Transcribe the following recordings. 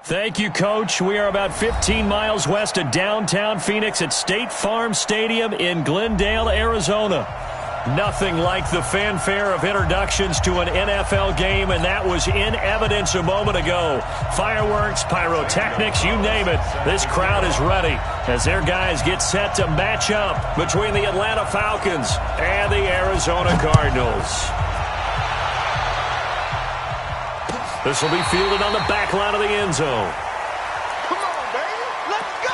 Thank you, Coach. We are about 15 miles west of downtown Phoenix at State Farm Stadium in Glendale, Arizona. Nothing like the fanfare of introductions to an NFL game, and that was in evidence a moment ago. Fireworks, pyrotechnics, you name it. This crowd is ready as their guys get set to match up between the Atlanta Falcons and the Arizona Cardinals. This will be fielded on the back line of the end zone. Come on, baby. Let's go.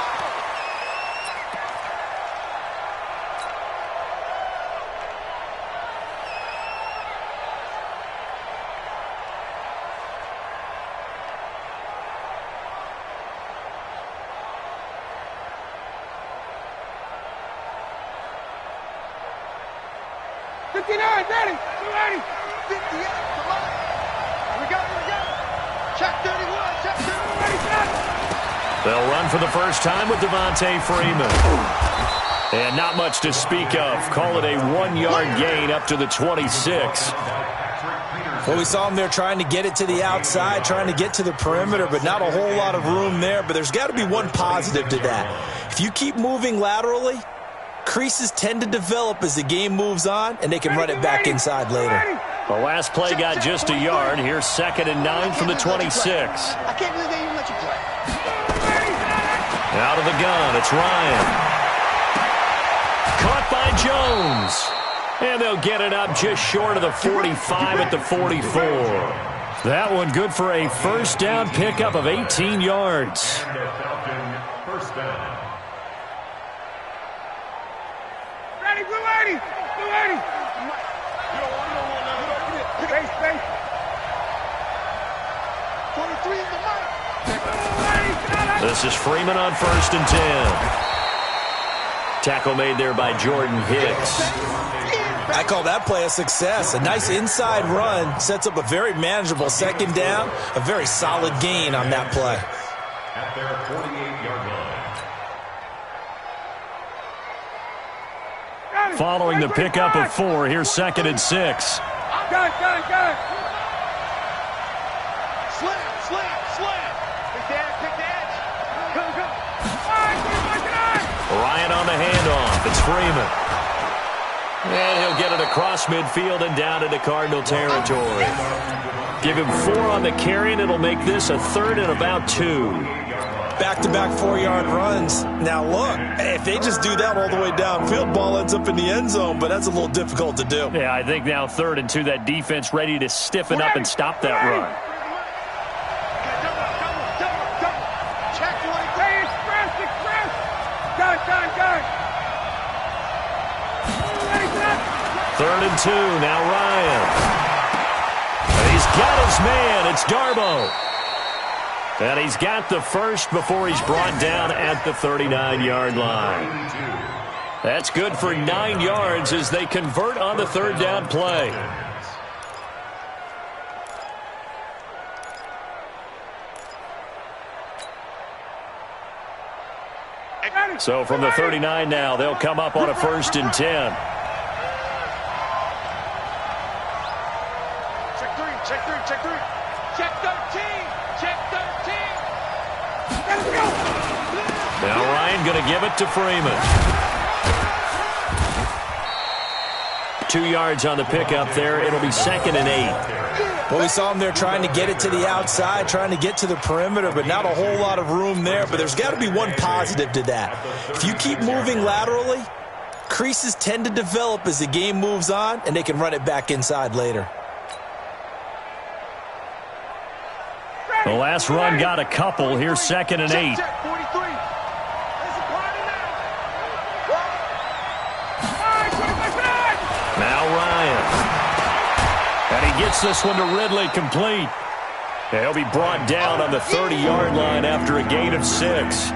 Ready. 58, come on. We got it. Check 31, check 31, ready, set. They'll run for the first time with Devontae Freeman. And not much to speak of. Call it a 1-yard gain up to the 26. Well, we saw him there trying to get it to the outside, trying to get to the perimeter, but not a whole lot of room there. But there's got to be one positive to that. If you keep moving laterally, creases tend to develop as the game moves on, and they can run it back inside later. The last play got just a yard. Here's 2nd and 9 from the 26. I can't believe they even let you play. Out of the gun, it's Ryan. Caught by Jones. And they'll get it up just short of the 45 at the 44. That one good for a first down pickup of 18 yards. First down. Ready, blue 80. Blue 80. Space. 23 in the mic. This is Freeman on 1st and 10. Tackle made there by Jordan Hicks. I call that play a success. A nice inside run sets up a very manageable 2nd down, a very solid gain on that play. At their 48-yard line. Following the pickup of 4, here's 2nd and 6. Go. Slam. Pick the edge. Go. Ryan on the handoff. It's Freeman. And he'll get it across midfield and down into Cardinal territory. Give him 4 on the carry, and it'll make this a 3rd and about 2. Back-to-back 4-yard runs. Now, look, if they just do that all the way downfield, ball ends up in the end zone, but that's a little difficult to do. Yeah, I think now 3rd and 2, that defense ready to stiffen up and stop that run. Check 43. Express. Go. 3rd and 2, now Ryan. And he's got his man. It's Darbo. And he's got the first before he's brought down at the 39-yard line. That's good for 9 yards as they convert on the 3rd down play. So from the 39 now, they'll come up on a 1st and 10. Check 3. Check 13. Now Ryan going to give it to Freeman. 2 yards on the pickup there. It'll be 2nd and 8. Well, we saw him there trying to get it to the outside, trying to get to the perimeter, but not a whole lot of room there. But there's got to be one positive to that. If you keep moving laterally, creases tend to develop as the game moves on, and they can run it back inside later. The last run got a couple. Here's 2nd and 8. Check 43. Now Ryan. And he gets this one to Ridley complete. He'll be brought down on the 30-yard line after a gain of 6.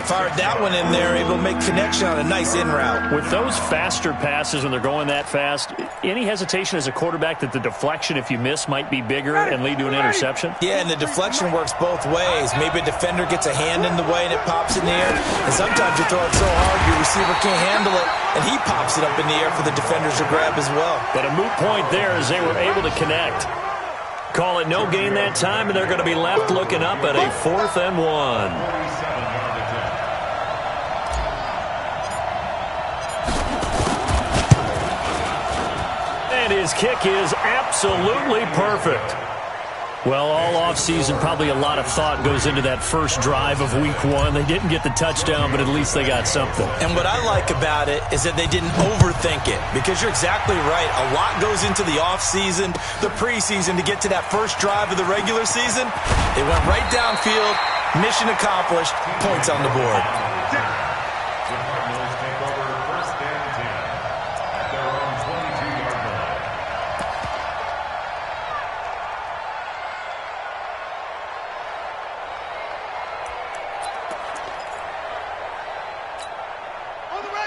Fired that one in there, able to make connection on a nice in route. With those faster passes when they're going that fast, any hesitation as a quarterback that the deflection, if you miss, might be bigger and lead to an interception? Yeah, and the deflection works both ways. Maybe a defender gets a hand in the way and it pops in the air. And sometimes you throw it so hard your receiver can't handle it, and he pops it up in the air for the defenders to grab as well. But a moot point there as they were able to connect. Call it no gain that time, and they're going to be left looking up at a 4th and 1. And his kick is absolutely perfect. Well, all offseason, probably a lot of thought goes into that first drive of Week 1. They didn't get the touchdown, but at least they got something. And what I like about it is that they didn't overthink it, because you're exactly right. A lot goes into the offseason, the preseason, to get to that first drive of the regular season. They went right downfield, mission accomplished, points on the board.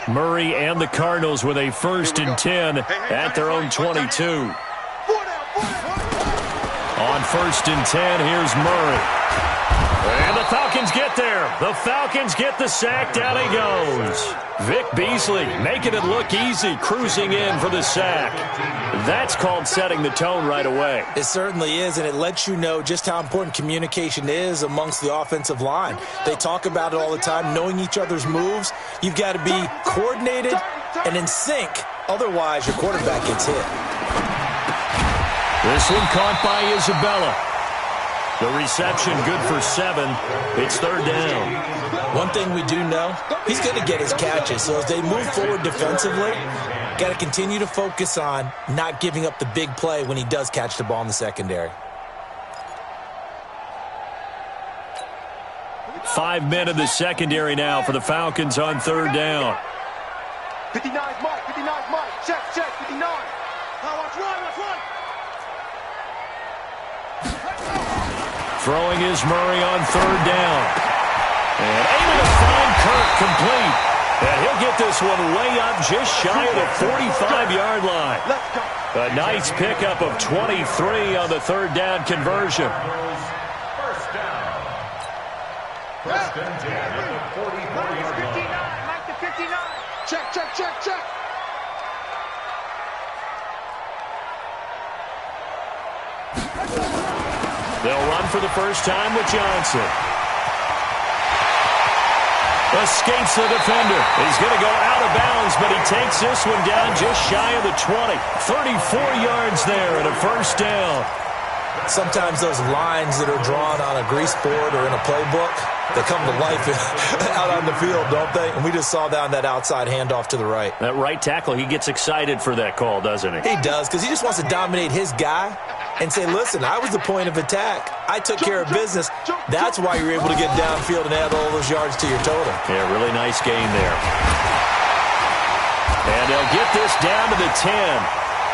Murray and the Cardinals with a 1st and 10 at their own 22. On 1st and 10, here's Murray. And the Falcons get there. The Falcons get the sack. Down he goes. Vic Beasley making it look easy, cruising in for the sack. That's called setting the tone right away. It certainly is, and it lets you know just how important communication is amongst the offensive line. They talk about it all the time, knowing each other's moves. You've got to be coordinated and in sync. Otherwise, your quarterback gets hit. This one caught by Isabella. The reception good for 7. It's 3rd down. One thing we do know, he's going to get his catches. So as they move forward defensively, got to continue to focus on not giving up the big play when he does catch the ball in the secondary. 5 men in the secondary now for the Falcons on 3rd down. 59 Mike, 59 Mike. Check, 59. Now watch one. Throwing is Murray on 3rd down. And able to find Kirk complete. And he'll get this one way up just shy of the 45-yard line. A nice pickup of 23 on the 3rd down conversion. First down. 1st and 10 at the 44-yard line. Mike to 59. Check. They'll run for the first time with Johnson. Escapes the defender. He's going to go out of bounds, but he takes this one down just shy of the 20. 34 yards there and a 1st down. Sometimes those lines that are drawn on a grease board or in a playbook, they come to life out on the field, don't they? And we just saw down that outside handoff to the right. That right tackle, he gets excited for that call, doesn't he? He does, because he just wants to dominate his guy and say, listen, I was the point of attack. I took care of business. That's why you're able to get downfield and add all those yards to your total. Yeah, really nice gain there. And they'll get this down to the 10.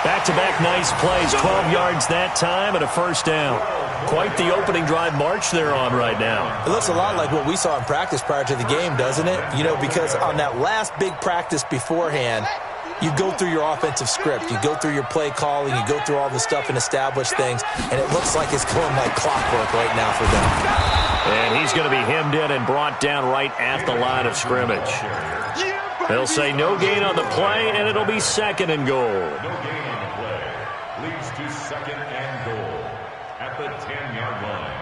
Back-to-back nice plays, 12 yards that time and a 1st down. Quite the opening drive march they're on right now. It looks a lot like what we saw in practice prior to the game, doesn't it? You know, because on that last big practice beforehand, you go through your offensive script. You go through your play calling. You go through all the stuff and establish things. And it looks like it's going like clockwork right now for them. And he's going to be hemmed in and brought down right at the line of scrimmage. They'll say no gain on the play, and it'll be 2nd and goal. No gain on the play. Leads to 2nd and goal at the 10-yard line.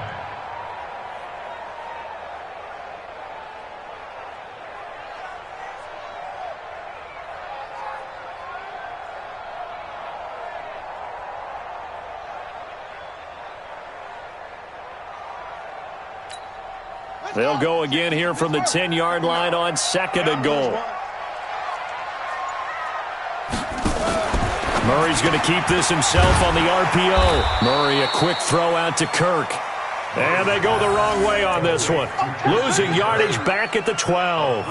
They'll go again here from the 10-yard line on 2nd and goal. Murray's going to keep this himself on the RPO. Murray, a quick throw out to Kirk. And they go the wrong way on this one. Losing yardage back at the 12.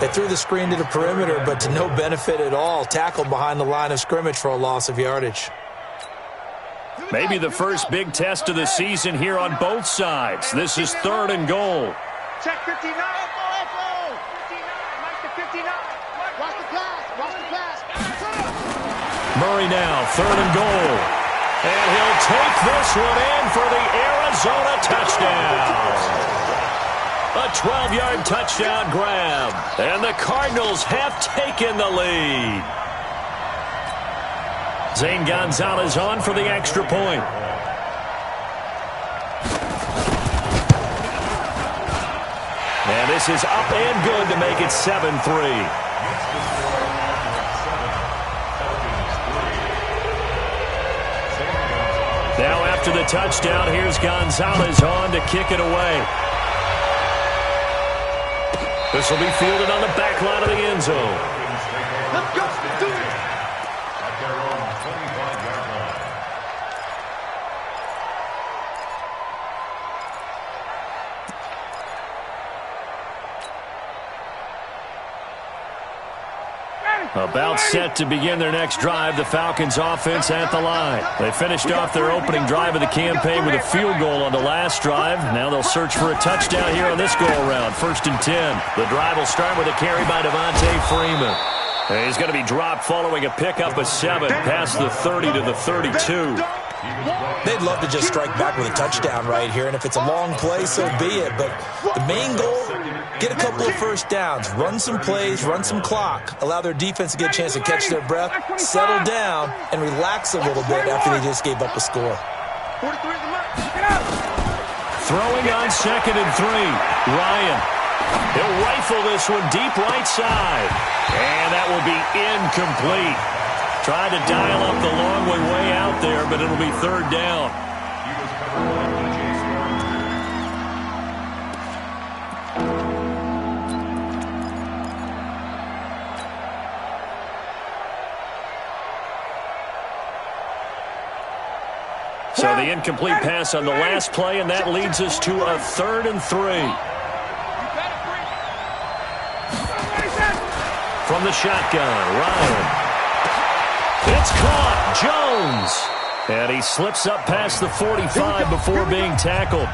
They threw the screen to the perimeter, but to no benefit at all. Tackled behind the line of scrimmage for a loss of yardage. Maybe the first big test of the season here on both sides. This is 3rd and goal. Check 59. 59. Mike to 59. Watch the pass. Murray now, 3rd and goal. And he'll take this one in for the Arizona touchdown. A 12-yard touchdown grab. And the Cardinals have taken the lead. Zane Gonzalez on for the extra point. And this is up and good to make it 7-3. Now after the touchdown, here's Gonzalez on to kick it away. This will be fielded on the back line of the end zone. Let's go. Do it. At their own 25-yard line. About set to begin their next drive, the Falcons offense at the line. They finished off their opening drive of the campaign with a field goal on the last drive. Now they'll search for a touchdown here on this go-around. 1st and 10. The drive will start with a carry by Devontae Freeman. And he's going to be dropped following a pickup of 7 past the 30 to the 32. They'd love to just strike back with a touchdown right here, and if it's a long play, so be it. But the main goal, get a couple of first downs, run some plays, run some clock, allow their defense to get a chance to catch their breath, settle down, and relax a little bit after they just gave up a score. Throwing on 2nd and 3. Ryan. He'll rifle this one deep right side. And that will be incomplete. Tried to dial up the long way out there, but it'll be 3rd down. He was covered by DJ Storm. So the incomplete pass on the last play, and that leads us to a 3rd and 3. From the shotgun, Ryan. It's caught. Jones. And he slips up past the 45 before being tackled.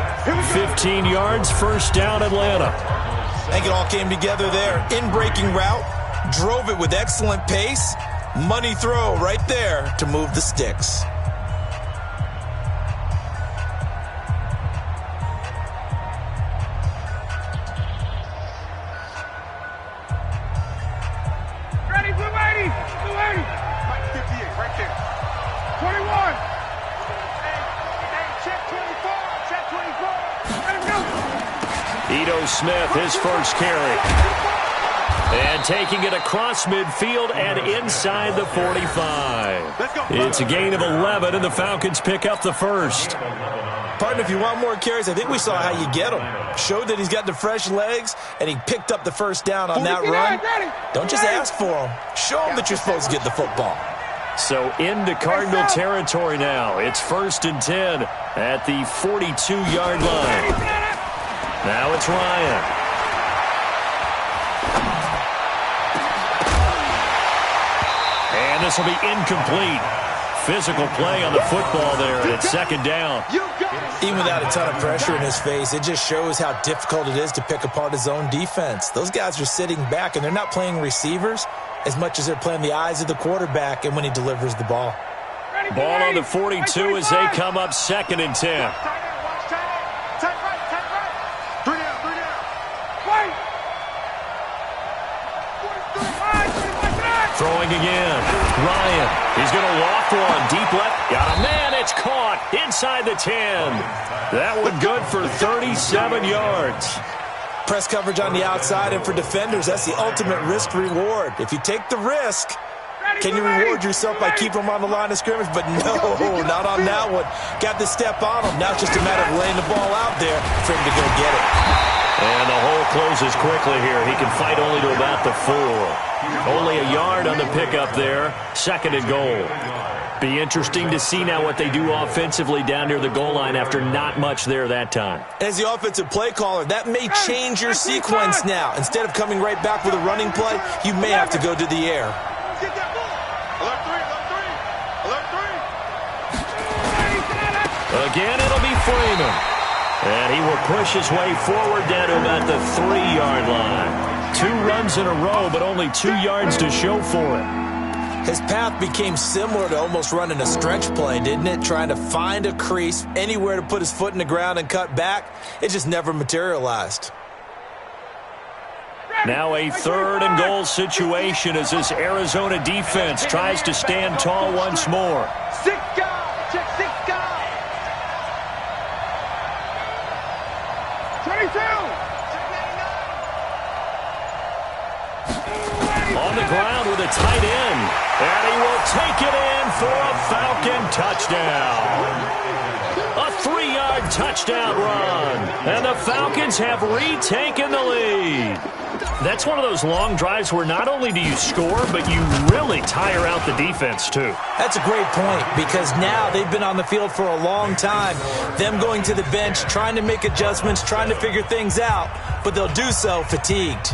15 yards, 1st down, Atlanta. I think it all came together there. In-breaking route, drove it with excellent pace. Money throw right there to move the sticks. Smith, his first carry. And taking it across midfield and inside the 45. It's a gain of 11, and the Falcons pick up the 1st. Partner, if you want more carries, I think we saw how you get him. Showed that he's got the fresh legs, and he picked up the 1st down on that run. Don't just ask for him. Show him that you're supposed to get the football. So into Cardinal territory now. It's 1st and 10 at the 42-yard line. Now it's Ryan. And this will be incomplete. Physical play on the football there, and it's 2nd down. Even without a ton of pressure in his face, it just shows how difficult it is to pick apart his own defense. Those guys are sitting back, and they're not playing receivers as much as they're playing the eyes of the quarterback and when he delivers the ball. Ball on the 42 as they come up 2nd and 10. Throwing again. Ryan. He's going to loft one. Deep left. Got a man. It's caught inside the 10. That one good for 37 yards. Press coverage on the outside, and for defenders, that's the ultimate risk-reward. If you take the risk, can you reward yourself by keeping them on the line of scrimmage? But no, not on that one. Got the step on him. Now it's just a matter of laying the ball out there for him to go get it. And the hole closes quickly here. He can fight only to about the 4. Only a yard on the pickup there. 2nd and goal. Be interesting to see now what they do offensively down near the goal line after not much there that time. As the offensive play caller, that may change your sequence now. Instead of coming right back with a running play, you may have to go to the air. Again, it'll be Freeman. And he will push his way forward down to about the 3-yard line. 2 runs in a row, but only 2 yards to show for it. His path became similar to almost running a stretch play, didn't it? Trying to find a crease, anywhere to put his foot in the ground and cut back. It just never materialized. Now a 3rd and goal situation as this Arizona defense tries to stand tall once more. 6 guys. Check 6 guys. 22. On the ground with a tight end. And he will take it in for a Falcon touchdown. A 3-yard touchdown run. And the Falcons have retaken the lead. That's one of those long drives where not only do you score, but you really tire out the defense, too. That's a great point, because now they've been on the field for a long time. Them going to the bench, trying to make adjustments, trying to figure things out, but they'll do so fatigued.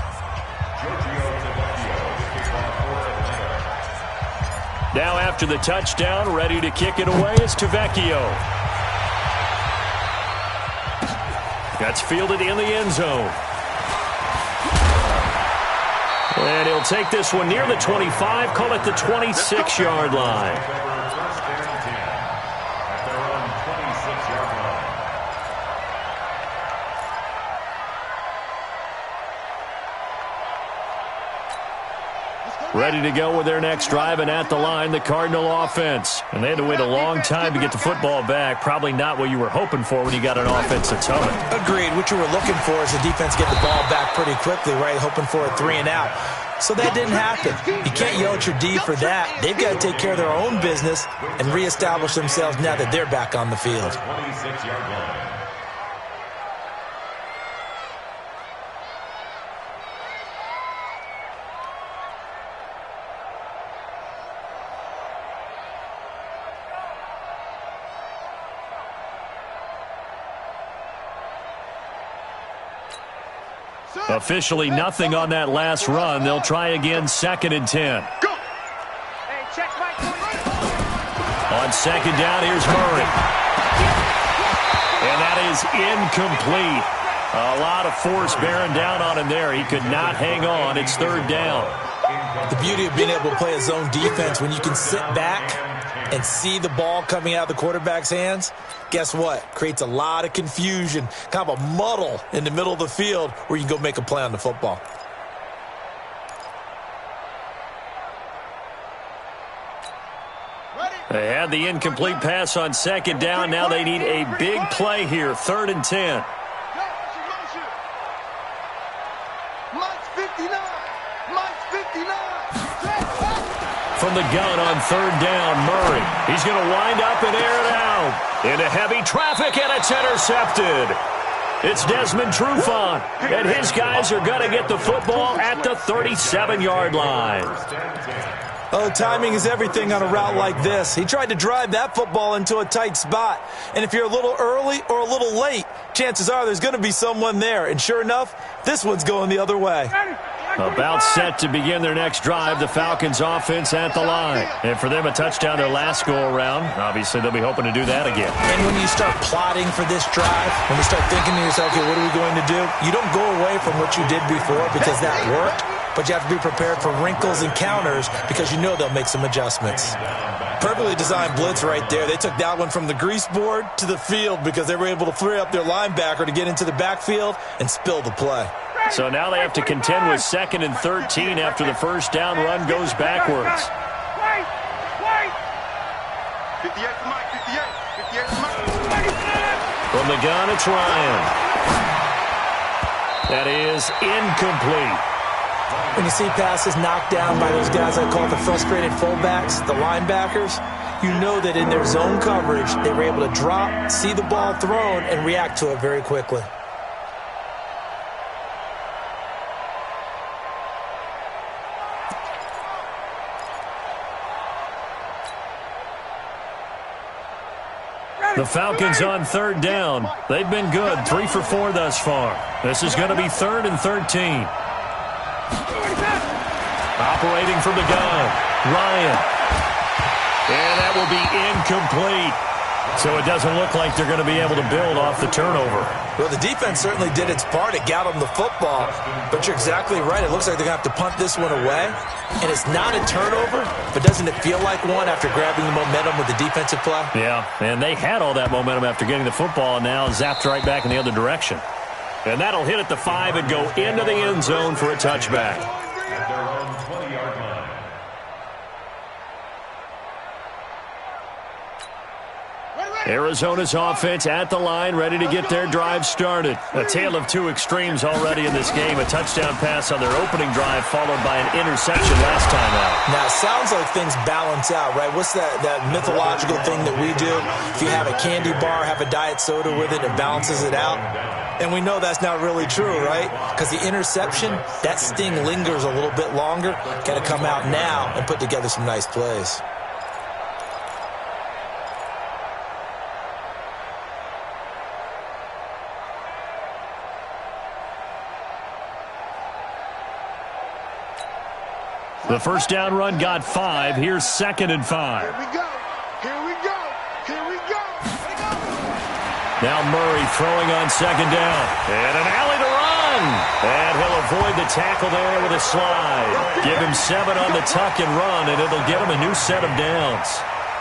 Now after the touchdown, ready to kick it away is Vecchio. That's fielded in the end zone. And he'll take this one near the 25, call it the 26-yard line. Ready to go with their next drive, and at the line, the Cardinal offense. And they had to wait a long time to get the football back. Probably not what you were hoping for when you got an offense that's humming. Agreed. What you were looking for is the defense get the ball back pretty quickly, right? Hoping for a 3-and-out. So that didn't happen. You can't yell at your D for that. They've got to take care of their own business and reestablish themselves now that they're back on the field. 26-yard line. Officially nothing on that last run. They'll try again, 2nd and 10. Go. Hey, check right. On 2nd down, here's Murray. And that is incomplete. A lot of force bearing down on him there. He could not hang on. It's 3rd down. The beauty of being able to play a zone defense, when you can sit back and see the ball coming out of the quarterback's hands, guess what? Creates a lot of confusion, kind of a muddle in the middle of the field where you can go make a play on the football. They had the incomplete pass on 2nd down. Now they need a big play here, 3rd and 10. From the gun on 3rd down, Murray. He's going to wind up and air it out. Into heavy traffic, and it's intercepted. It's Desmond Trufant, and his guys are going to get the football at the 37-yard line. Oh, timing is everything on a route like this. He tried to drive that football into a tight spot. And if you're a little early or a little late, chances are there's going to be someone there. And sure enough, this one's going the other way. About set to begin their next drive, the Falcons offense at the line. And for them, a touchdown their last go-around. Obviously, they'll be hoping to do that again. And when you start plotting for this drive, when you start thinking to yourself, okay, what are we going to do? You don't go away from what you did before because that worked. But you have to be prepared for wrinkles and counters because you know they'll make some adjustments. Perfectly designed blitz right there. They took that one from the grease board to the field because they were able to free up their linebacker to get into the backfield and spill the play. So now they have to contend with 2nd and 13 after the first down run goes backwards. 58 to Mike, 58 to Mike. From the gun, it's Ryan. That is incomplete. When you see passes knocked down by those guys I call the frustrated fullbacks, the linebackers, you know that in their zone coverage, they were able to drop, see the ball thrown, and react to it very quickly. The Falcons on 3rd down. They've been good, 3 for 4 thus far. This is going to be 3rd and 13. Operating from the gun, Ryan. And that will be incomplete. So it doesn't look like they're going to be able to build off the turnover. Well, the defense certainly did its part. It got them the football. But you're exactly right. It looks like they're going to have to punt this one away. And it's not a turnover, but doesn't it feel like one after grabbing the momentum with the defensive play? Yeah, and they had all that momentum after getting the football and now zapped right back in the other direction. And that'll hit at the 5 and go into the end zone for a touchback. At their own 20-yard line. Arizona's offense at the line, ready to get their drive started. A tale of two extremes already in this game. A touchdown pass on their opening drive, followed by an interception last time out. Now, it sounds like things balance out, right? What's that mythological thing that we do? If you have a candy bar, have a diet soda with it, it balances it out. And we know that's not really true, right? Because the interception, that sting lingers a little bit longer. Got to come out now and put together some nice plays. The first down run got 5. Here's 2nd and 5. Here we go. Here we go. Here we go. Now Murray throwing on 2nd down. And an alley to run. And he'll avoid the tackle there with a slide. Give him 7 on the tuck and run, and it'll get him a new set of downs.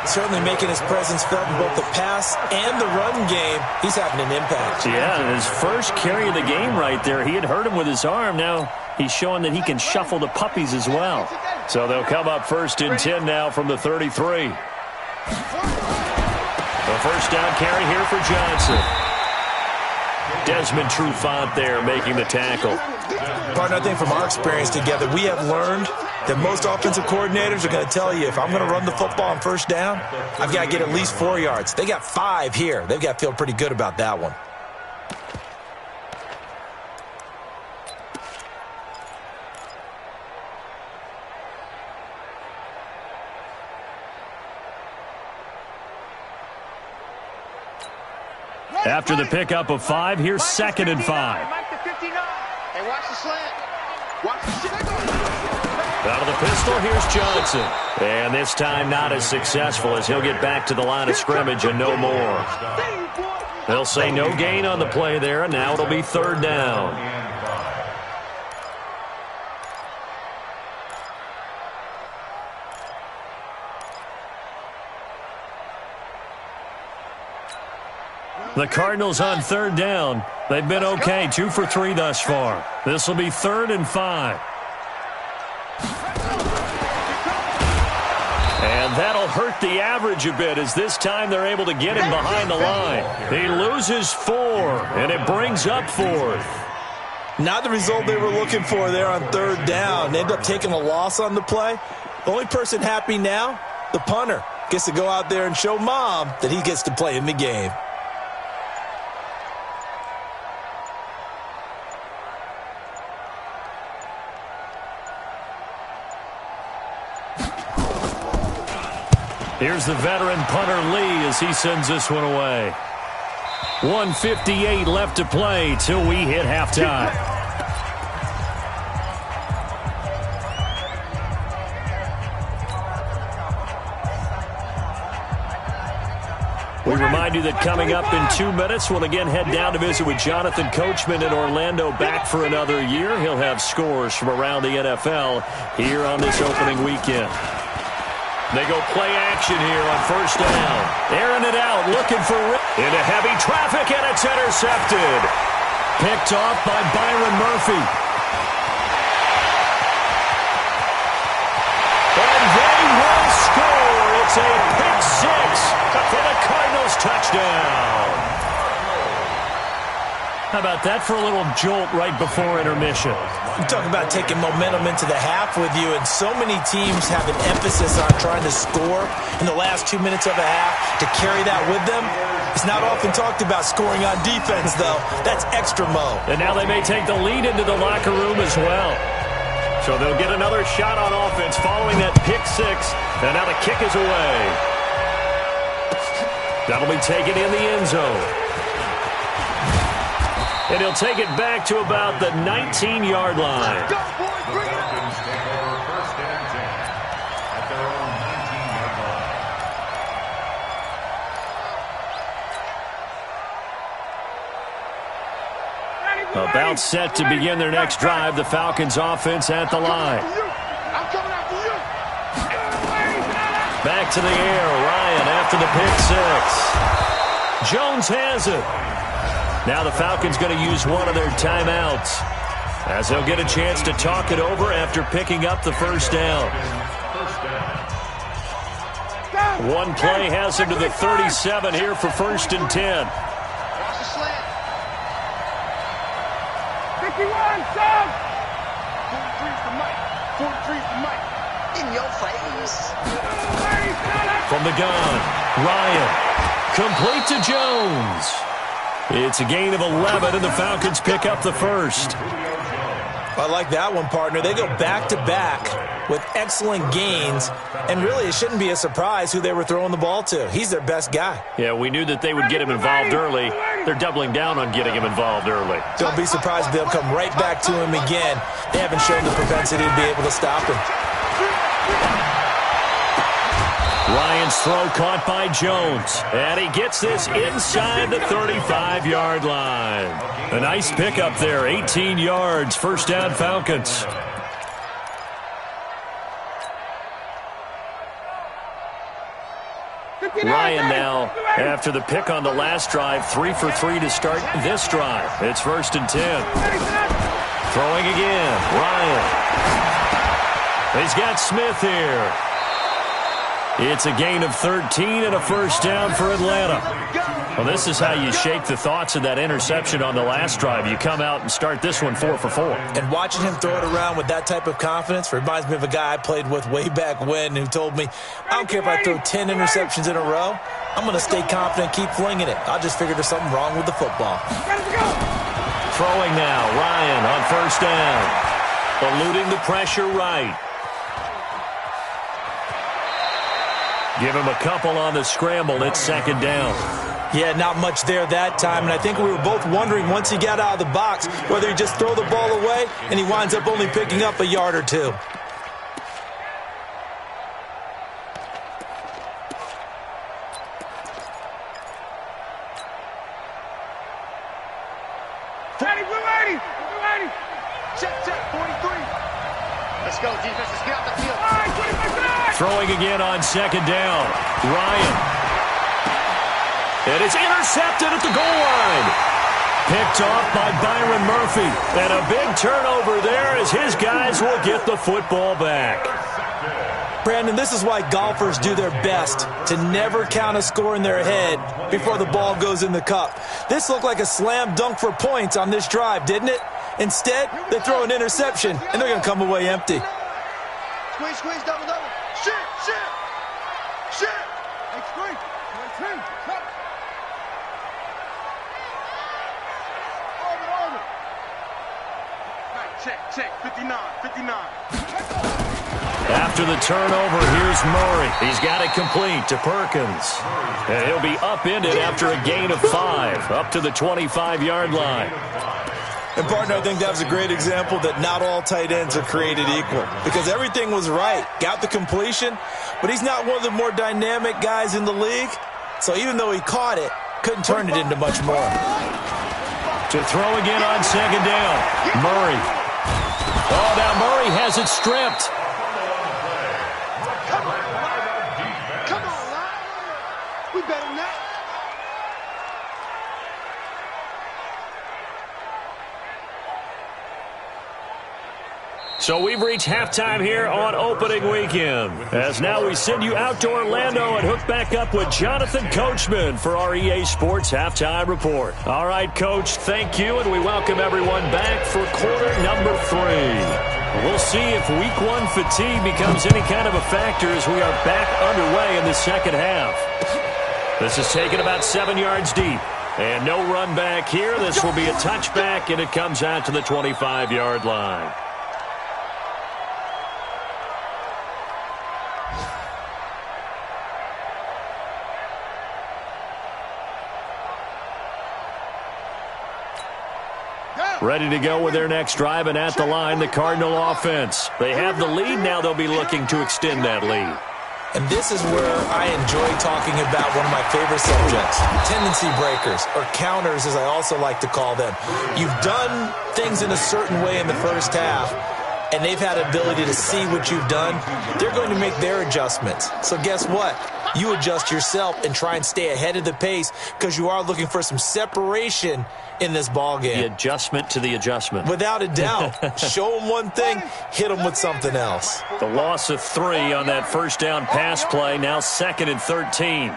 Certainly making his presence felt in both the pass and the run game. He's having an impact. Yeah, his first carry of the game right there. He had hurt him with his arm. Now he's showing that he can shuffle the puppies as well. So they'll come up 1st and 10 now from the 33. The first down carry here for Johnson. Desmond Trufant there making the tackle. Partner, I think from our experience together, we have learned that most offensive coordinators are going to tell you, if I'm going to run the football on first down, I've got to get at least 4 yards. They got 5 here. They've got to feel pretty good about that one. After the pickup of 5, here's 2nd and 5. Hey, watch the slant. Watch the slant. Out of the pistol, here's Johnson. And this time not as successful as he'll get back to the line of scrimmage and no more. They'll say no gain on the play there, and now it'll be 3rd down. The Cardinals on 3rd down. They've been okay, 2 for 3 thus far. This will be 3rd and 5. And that'll hurt the average a bit, as this time they're able to get him behind the line. He loses 4, and it brings up 4th. Not the result they were looking for there on 3rd down. They end up taking a loss on the play. The only person happy now, the punter, gets to go out there and show mom that he gets to play in the game. Here's the veteran punter Lee as he sends this one away. 1:58 left to play till we hit halftime. We remind you that coming up in 2 minutes, we'll again head down to visit with Jonathan Coachman in Orlando, back for another year. He'll have scores from around the NFL here on this opening weekend. They go play action here on 1st down. Airing it out, looking for into heavy traffic, and it's intercepted. Picked off by Byron Murphy. And they will score. It's a pick 6 for the Cardinals touchdown. How about that for a little jolt right before intermission? You talk about taking momentum into the half with you, and so many teams have an emphasis on trying to score in the last 2 minutes of a half. To carry that with them, it's not often talked about scoring on defense, though. That's extra mo. And now they may take the lead into the locker room as well. So they'll get another shot on offense following that pick 6, and now the kick is away. That'll be taken in the end zone. And he'll take it back to about the 19-yard line. About set to begin their next drive, the Falcons offense at the line. Back to the air, Ryan after the pick 6. Jones has it. Now the Falcons going to use one of their timeouts, as they'll get a chance to talk it over after picking up the 1st down. One play has him to the 37 here for 1st and 10. Watch the slant. 51, sub! 43's the mic. 43's the mic. In your face. From the gun, Ryan. Complete to Jones. It's a gain of 11, and the Falcons pick up the first. I like that one, partner. They go back-to-back with excellent gains, and really it shouldn't be a surprise who they were throwing the ball to. He's their best guy. Yeah, we knew that they would get him involved early. They're doubling down on getting him involved early. Don't be surprised if they'll come right back to him again. They haven't shown the propensity to be able to stop him. Ryan's throw caught by Jones, and he gets this inside the 35-yard line. A nice pickup there, 18 yards, 1st down Falcons. Ryan now, after the pick on the last drive, 3 for 3 to start this drive. It's 1st and 10. Throwing again, Ryan. He's got Smith here. It's a gain of 13 and a 1st down for Atlanta. Well, this is how you shake the thoughts of that interception on the last drive. You come out and start this one 4 for 4. And watching him throw it around with that type of confidence reminds me of a guy I played with way back when who told me, I don't care if I throw 10 interceptions in a row, I'm going to stay confident, keep flinging it. I just figured there's something wrong with the football. Throwing now, Ryan on 1st down. Eluding the pressure right. Give him a couple on the scramble. It's 2nd down. Yeah, not much there that time, and I think we were both wondering once he got out of the box whether he just throw the ball away and he winds up only picking up a yard or two. Check, 43. Let's go, defense. Let's get out the field. Throwing again on 2nd down. Ryan. It is intercepted at the goal line. Picked off by Byron Murphy. And a big turnover there as his guys will get the football back. Brandon, this is why golfers do their best to never count a score in their head before the ball goes in the cup. This looked like a slam dunk for points on this drive, didn't it? Instead, they throw an interception, and they're going to come away empty. Squeeze, double. Shit. Hey, squeeze. 22. Check. 59. After the turnover, here's Murray. He's got it complete to Perkins. And he'll be upended after a gain of 5, up to the 25-yard line. And, partner, I think that was a great example that not all tight ends are created equal. Because everything was right. Got the completion, but he's not one of the more dynamic guys in the league. So even though he caught it, couldn't turn it into much more. To throw again on 2nd down. Murray. Oh, now Murray has it stripped. Come on, Lyle. We better than that. So we've reached halftime here on opening weekend. As now we send you out to Orlando and hook back up with Jonathan Coachman for our EA Sports Halftime Report. All right, Coach, thank you, and we welcome everyone back for quarter number 3. We'll see if Week 1 fatigue becomes any kind of a factor as we are back underway in the second half. This is taken about 7 yards deep. And no run back here. This will be a touchback, and it comes out to the 25-yard line. Ready to go with their next drive, and at the line, the Cardinal offense. They have the lead. Now they'll be looking to extend that lead. And this is where I enjoy talking about one of my favorite subjects, tendency breakers, or counters as I also like to call them. You've done things in a certain way in the first half, and they've had the ability to see what you've done, they're going to make their adjustments. So guess what? You adjust yourself and try and stay ahead of the pace because you are looking for some separation in this ball game. The adjustment to the adjustment. Without a doubt. Show them one thing, hit them with something else. The loss of 3 on that first down pass play, now 2nd and 13.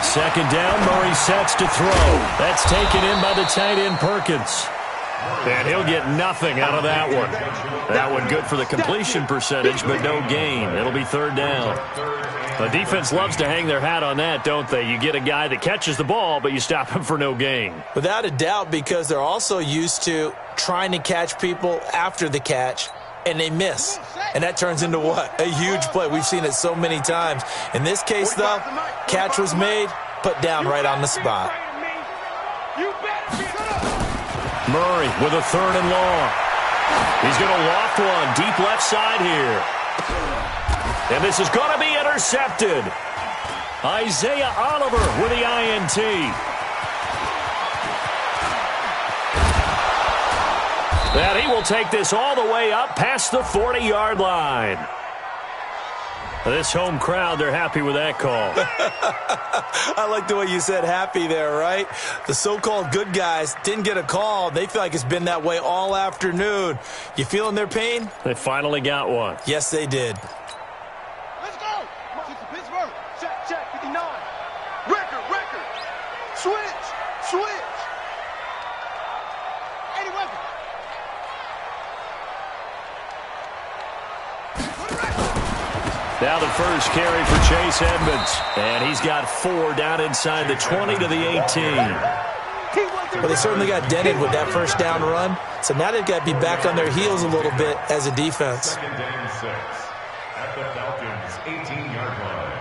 Second down, Murray sets to throw. That's taken in by the tight end Perkins. And he'll get nothing out of that one. That one good for the completion percentage, but no gain. It'll be 3rd down. The defense loves to hang their hat on that, don't they? You get a guy that catches the ball, but you stop him for no gain. Without a doubt, because they're also used to trying to catch people after the catch, and they miss. And that turns into what? A huge play. We've seen it so many times. In this case, though, catch was made, put down right on the spot. Murray with a 3rd and long. He's going to loft one deep left side here. And this is going to be intercepted. Isaiah Oliver with the INT. And he will take this all the way up past the 40-yard line. This home crowd, they're happy with that call. I like the way you said happy there, right? The so-called good guys didn't get a call. They feel like it's been that way all afternoon. You feeling their pain? They finally got one. Yes, they did. Let's go. Pittsburgh. Check, 59. Record. Switch. 80 weapon. Now the first carry for Chase Edmonds. And he's got 4 down inside the 20 to the 18. Well, they certainly got dented with that first down run. So now they've got to be back on their heels a little bit as a defense. 2nd and 6 at the Falcons' 18-yard line.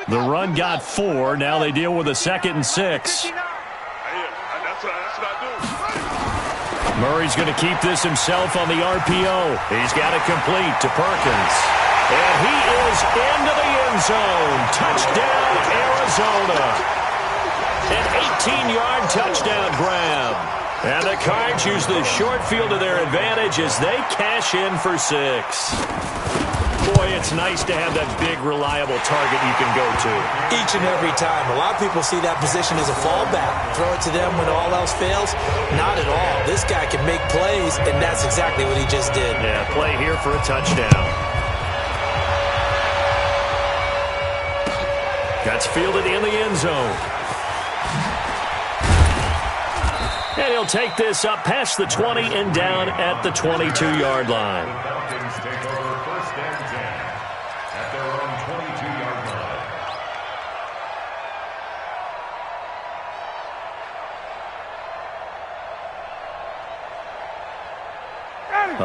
The run got 4. Now they deal with a 2nd and 6. Murray's going to keep this himself on the RPO. He's got it complete to Perkins. And he is into the end zone. Touchdown, Arizona. An 18-yard touchdown grab. And the Cards use the short field to their advantage as they cash in for 6. Boy, it's nice to have that big, reliable target you can go to. Each and every time. A lot of people see that position as a fallback. Throw it to them when all else fails. Not at all. This guy can make plays, and that's exactly what he just did. Yeah, play here for a touchdown. That's fielded in the end zone. And he'll take this up past the 20 and down at the 22-yard line. Falcons take over 1st and 10 at their own 22-yard line.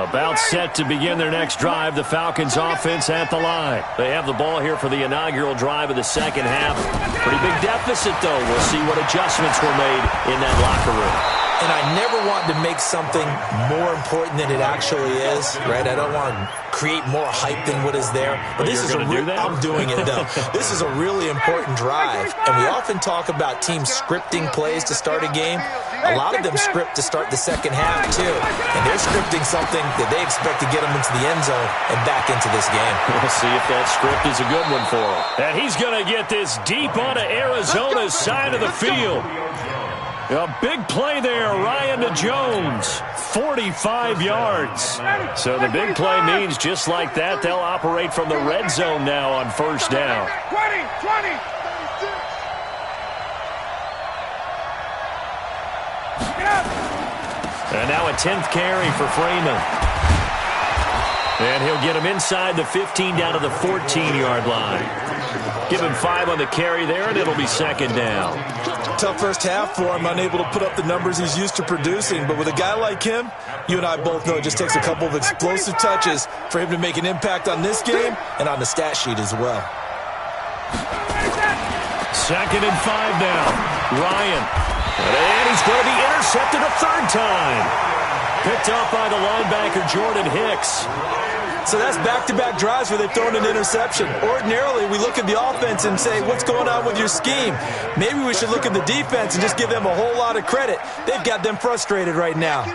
About set to begin their next drive, the Falcons offense at the line. They have the ball here for the inaugural drive of the second half. Pretty big deficit, though. We'll see what adjustments were made in that locker room. And I never want to make something more important than it actually is, right? I don't want to create more hype than what is there. But this is I'm doing it, though. This is a really important drive. And we often talk about teams scripting plays to start a game. A lot of them script to start the second half, too. And they're scripting something that they expect to get them into the end zone and back into this game. We'll see if that script is a good one for him. And he's going to get this deep onto Arizona's side of the field. A big play there, Ryan to Jones, 45 yards. So the big play means just like that, they'll operate from the red zone now on first down. 20. And now a 10th carry for Freeman. And he'll get him inside the 15 down to the 14-yard line. Give him 5 on the carry there, and it'll be second down. Tough first half for him, unable to put up the numbers he's used to producing. But with a guy like him, you and I both know it just takes a couple of explosive touches for him to make an impact on this game and on the stat sheet as well. 2nd and 5 now. Ryan. And he's going to be intercepted a 3rd time. Picked up by the linebacker, Jordan Hicks. So that's back-to-back drives where they've thrown an interception. Ordinarily, we look at the offense and say, what's going on with your scheme? Maybe we should look at the defense and just give them a whole lot of credit. They've got them frustrated right now.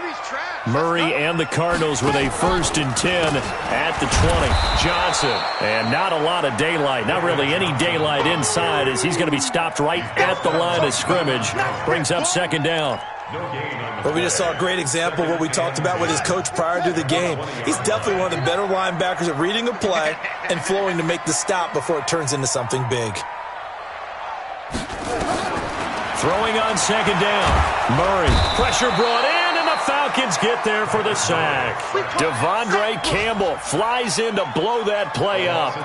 Murray and the Cardinals with a 1st and 10 at the 20. Johnson, and not a lot of daylight, not really any daylight inside, as he's going to be stopped right at the line of scrimmage. Brings up 2nd down. But we just saw a great example of what we talked about with his coach prior to the game. He's definitely one of the better linebackers at reading a play and flowing to make the stop before it turns into something big. Throwing on 2nd down. Murray, pressure brought in. Falcons get there for the sack. Devondre Campbell flies in to blow that play up.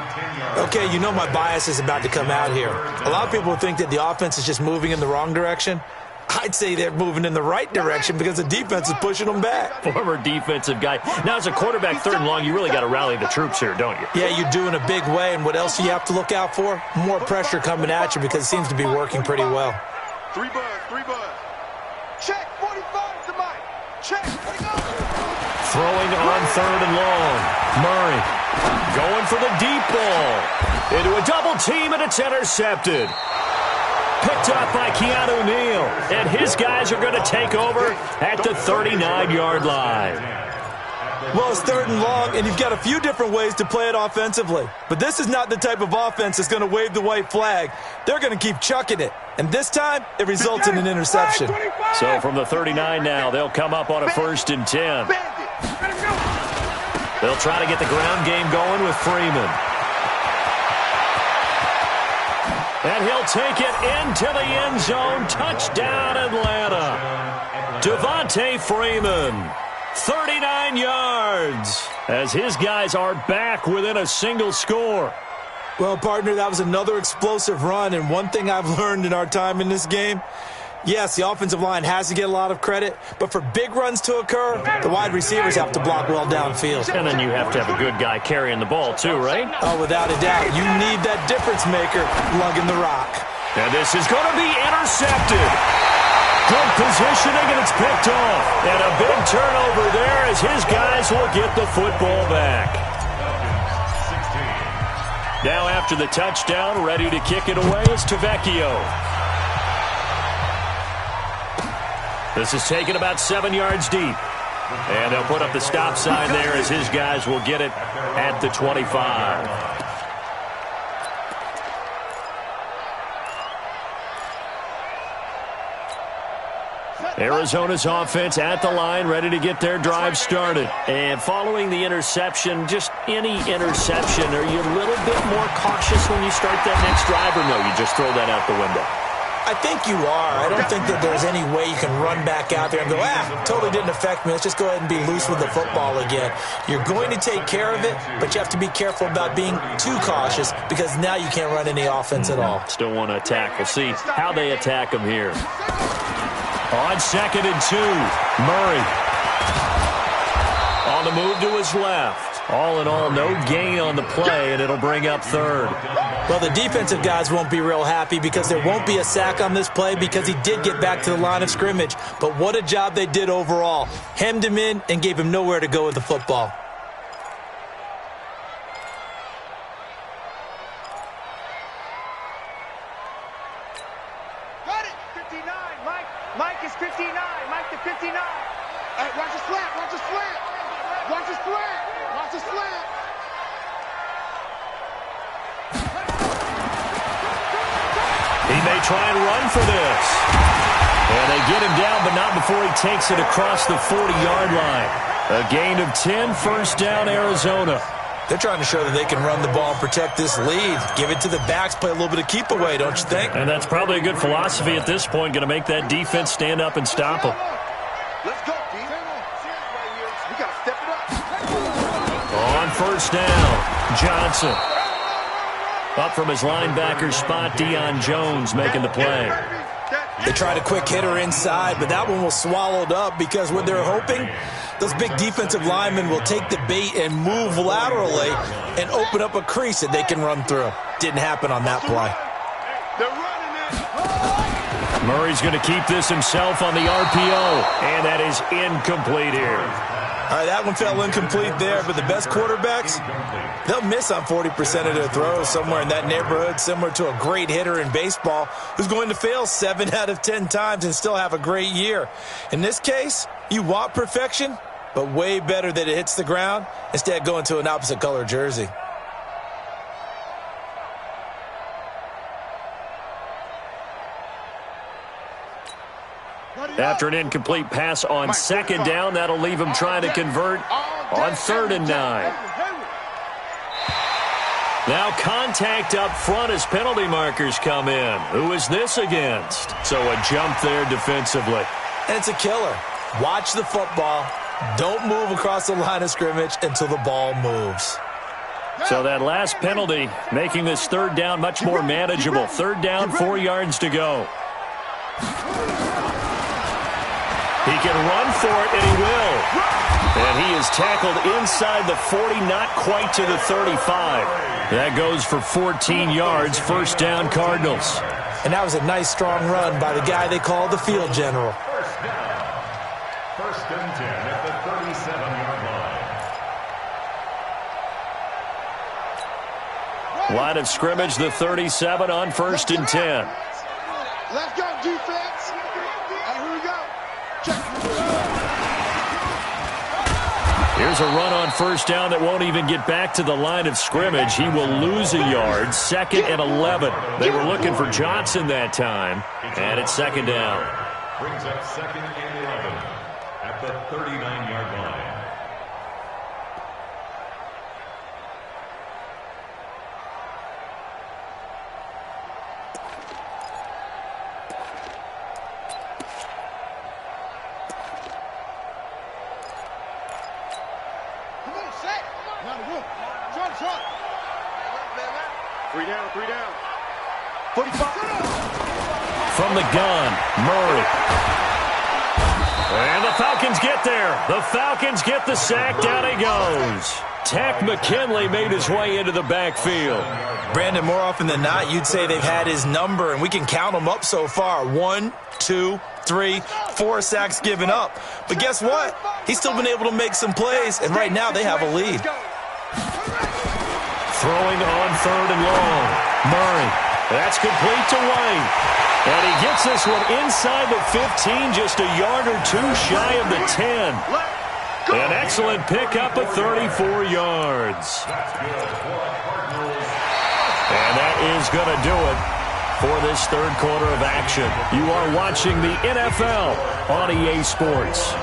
Okay, you know my bias is about to come out here. A lot of people think that the offense is just moving in the wrong direction. I'd say they're moving in the right direction because the defense is pushing them back. Former defensive guy. Now, as a quarterback, 3rd and long, you really got to rally the troops here, don't you? Yeah, you do in a big way. And what else do you have to look out for? More pressure coming at you because it seems to be working pretty well. 3 bud. Check, 45 to Mike. Check, Throwing on 3rd and long. Murray going for the deep ball. Into a double team, and it's intercepted. Picked up by Keanu Neal. And his guys are going to take over at the 39-yard line. Well, it's 3rd and long, and you've got a few different ways to play it offensively. But this is not the type of offense that's going to wave the white flag. They're going to keep chucking it. And this time, it results in an interception. So from the 39 now, they'll come up on a 1st and 10. They'll try to get the ground game going with Freeman. And he'll take it into the end zone. Touchdown, Atlanta. Devontae Freeman. 39 yards as his guys are back within a single score. Well, partner, that was another explosive run, and one thing I've learned in our time in this game, yes, the offensive line has to get a lot of credit, but for big runs to occur, the wide receivers have to block well downfield. And then you have to have a good guy carrying the ball too, right? Oh, without a doubt. You need that difference maker lugging the rock. And this is going to be intercepted. Good positioning, and it's picked off. And a big turnover there as his guys will get the football back. Now after the touchdown, ready to kick it away is Tavecchio. This is taken about 7 yards deep. And they'll put up the stop sign there as his guys will get it at the 25. Arizona's offense at the line, ready to get their drive started. And following the interception, just any interception, are you a little bit more cautious when you start that next drive, or no, you just throw that out the window? I think you are. I don't think that there's any way you can run back out there and go, totally didn't affect me. Let's just go ahead and be loose with the football again. You're going to take care of it, but you have to be careful about being too cautious because now you can't run any offense at all. Still want to attack. We'll see how they attack them here. On 2nd and 2, Murray on the move to his left. All in all, no gain on the play, and it'll bring up 3rd. Well, the defensive guys won't be real happy because there won't be a sack on this play because he did get back to the line of scrimmage. But what a job they did overall. Hemmed him in and gave him nowhere to go with the football. Got it. 59. Mike is 59. Mike to 59. Hey, watch the slant. Watch the slant. Watch the slant. Watch the slant. He may try and run for this. And they get him down, but not before he takes it across the 40-yard line. A gain of 10, 1st down, Arizona. They're trying to show that they can run the ball and protect this lead. Give it to the backs, play a little bit of keep away, don't you think? And that's probably a good philosophy at this point, going to make that defense stand up and stop them. Let's go, D. We got to step it up. On 1st down, Johnson. Up from his linebacker spot, Deion Jones making the play. They tried a quick hitter inside, but that one was swallowed up because what they're hoping, those big defensive linemen will take the bait and move laterally and open up a crease that they can run through. Didn't happen on that play. They're running it. Murray's going to keep this himself on the RPO, and that is incomplete here. All right, that one fell incomplete there, but the best quarterbacks, they'll miss on 40% of their throws, somewhere in that neighborhood, similar to a great hitter in baseball who's going to fail 7 out of 10 times and still have a great year. In this case, you want perfection, but way better that it hits the ground instead of going to an opposite color jersey. After an incomplete pass on second down, that'll leave him trying to convert on 3rd and 9. Now contact up front as penalty markers come in. Who is this against? So a jump there defensively. And it's a killer. Watch the football. Don't move across the line of scrimmage until the ball moves. So that last penalty making this 3rd down much more manageable. 3rd down, 4 yards to go. He can run for it, and he will. And he is tackled inside the 40, not quite to the 35. That goes for 14 yards, 1st down Cardinals. And that was a nice, strong run by the guy they call the field general. 1st and 10 at the 37-yard line. Line of scrimmage, the 37 on 1st and 10. Let's go, defense. And here we go. Here's a run on 1st down that won't even get back to the line of scrimmage. He will lose a yard. 2nd and 11. They were looking for Johnson that time. And it's 2nd down. Brings up 2nd and 11 at the 39-yard line. Three down. 45. From the gun, Murray. And the Falcons get there. The Falcons get the sack. Down he goes. Tack McKinley made his way into the backfield. Brandon, more often than not, you'd say they've had his number, and we can count them up so far. 1, 2, 3, 4 sacks given up. But guess what? He's still been able to make some plays, and right now they have a lead. Throwing on 3rd and long. Murray. That's complete to White. And he gets this one inside the 15, just a yard or 2 shy of the 10. An excellent pickup of 34 yards. And that is going to do it for this 3rd quarter of action. You are watching the NFL on EA Sports.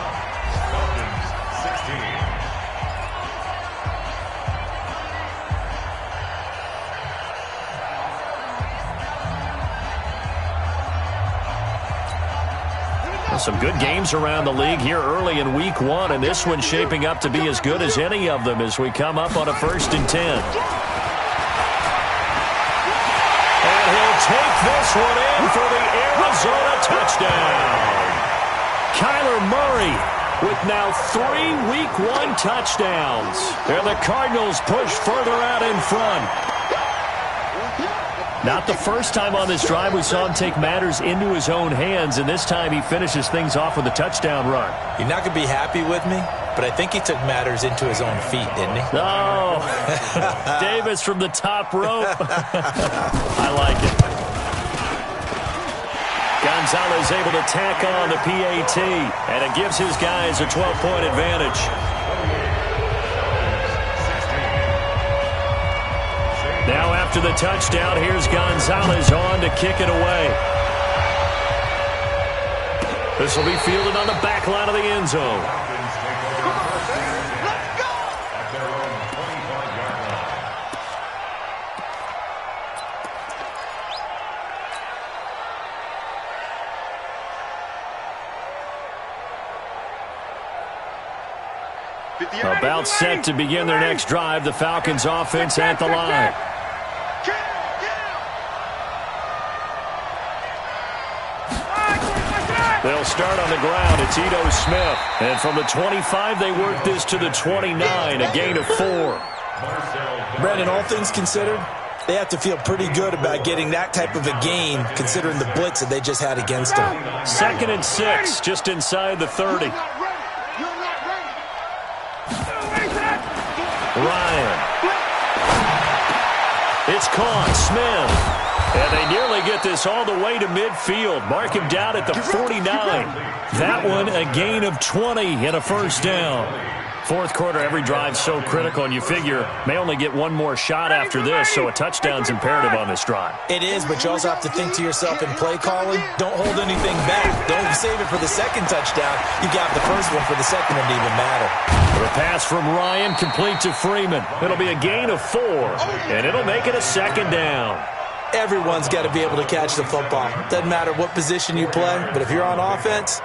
Some good games around the league here early in Week 1, and this one's shaping up to be as good as any of them as we come up on a 1st and 10. And he'll take this one in for the Arizona touchdown. Kyler Murray with now 3 Week 1 touchdowns. And the Cardinals push further out in front. Not the first time on this drive we saw him take matters into his own hands, and this time he finishes things off with a touchdown run. You're not going to be happy with me, but I think he took matters into his own feet, didn't he? Oh, Davis from the top rope. I like it. Gonzalez able to tack on the PAT, and it gives his guys a 12-point advantage. Now after the touchdown, here's Gonzalez on to kick it away. This will be fielded on the back line of the end zone. About set to begin their next drive, the Falcons offense at the line. They'll start on the ground. It's Ito Smith. And from the 25, they work this to the 29, a gain of 4. Brandon, all things considered, they have to feel pretty good about getting that type of a gain, considering the blitz that they just had against them. 2nd and 6, just inside the 30. It's caught. Smith. And they nearly get this all the way to midfield. Mark him down at the 49. That one a gain of 20 and a first down. Fourth quarter, every drive so critical, and you figure may only get one more shot after this, so a touchdown's imperative on this drive. It is, but you also have to think to yourself in play calling, don't hold anything back. Don't save it for the second touchdown. You got the first one for the second one to even matter. The pass from Ryan complete to Freeman. It'll be a gain of 4, and it'll make it a second down. Everyone's got to be able to catch the football. Doesn't matter what position you play, but if you're on offense,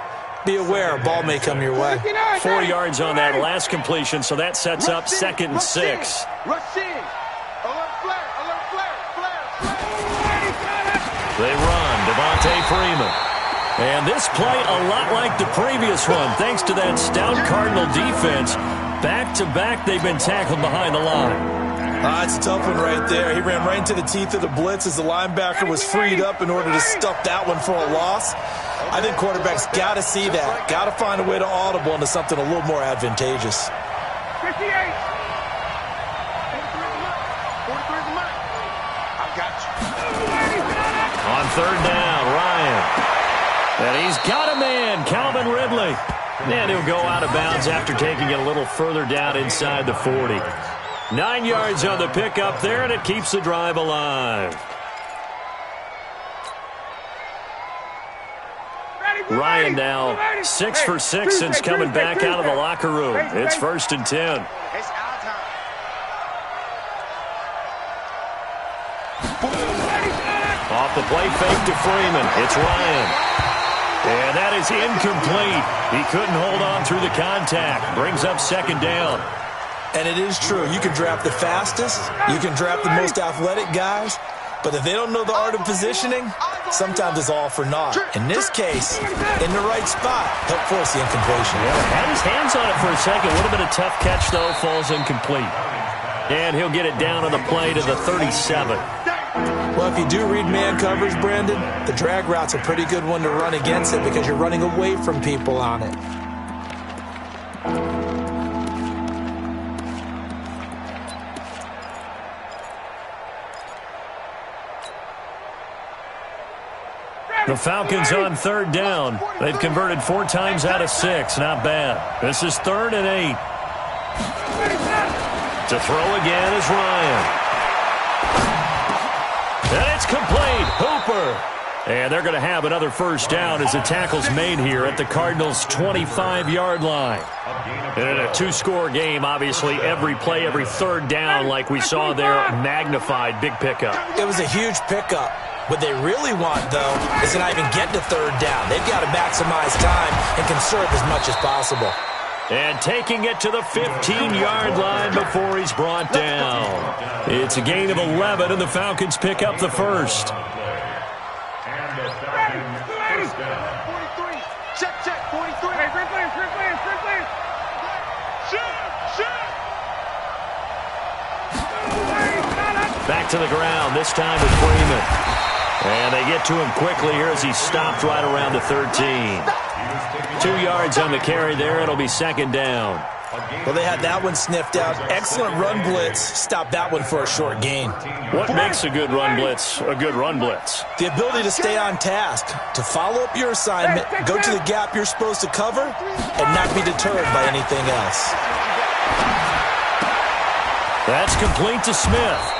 be aware a ball may come your way. 4 yards on that last completion, so that sets up 2nd and 6. They run, Devontae Freeman. And this play a lot like the previous one, thanks to that stout Cardinal defense. Back-to-back, they've been tackled behind the line. It's a tough one right there. He ran right into the teeth of the blitz as the linebacker was freed up in order to stuff that one for a loss. I think quarterbacks got to see that. Got to find a way to audible into something a little more advantageous. 58. I got you. On third down, Ryan. And he's got a man, Calvin Ridley. And he'll go out of bounds after taking it a little further down inside the 40. 9 yards on the pickup there, and it keeps the drive alive. Ryan now 6 for 6 since coming back out of the locker room. It's 1st and 10. Off the play fake to Freeman. It's Ryan. And that is incomplete. He couldn't hold on through the contact. Brings up 2nd down. And it is true. You can draft the fastest. You can draft the most athletic guys. But if they don't know the art of positioning, sometimes it's all for naught. In this case, in the right spot, help force the incompletion. Yeah, had his hands on it for a second. A little bit of tough catch, though. Falls incomplete. And he'll get it down on the play to the 37. Well, if you do read man covers, Brandon, the drag route's a pretty good one to run against it because you're running away from people on it. The Falcons on 3rd down. They've converted 4 times out of 6. Not bad. This is 3rd and 8. To throw again is Ryan. And it's complete. Hooper. And they're going to have another first down as the tackle's made here at the Cardinals' 25-yard line. And in a 2-score game, obviously, every play, every 3rd down, like we saw there, magnified. Big pickup. It was a huge pickup. What they really want, though, is to not even get to 3rd down. They've got to maximize time and conserve as much as possible. And taking it to the 15-yard line before he's brought down. It's a gain of 11, and the Falcons pick up the first. And the Falcons first down. 43. Check. 43. Hey, free players. Shoot. Back to the ground, this time with Freeman. And they get to him quickly here as he stopped right around the 13. 2 yards on the carry there. It'll be 2nd down. Well, they had that one sniffed out. Excellent run blitz. Stop that one for a short gain. What makes a good run blitz a good run blitz? The ability to stay on task, to follow up your assignment, go to the gap you're supposed to cover, and not be deterred by anything else. That's complete to Smith.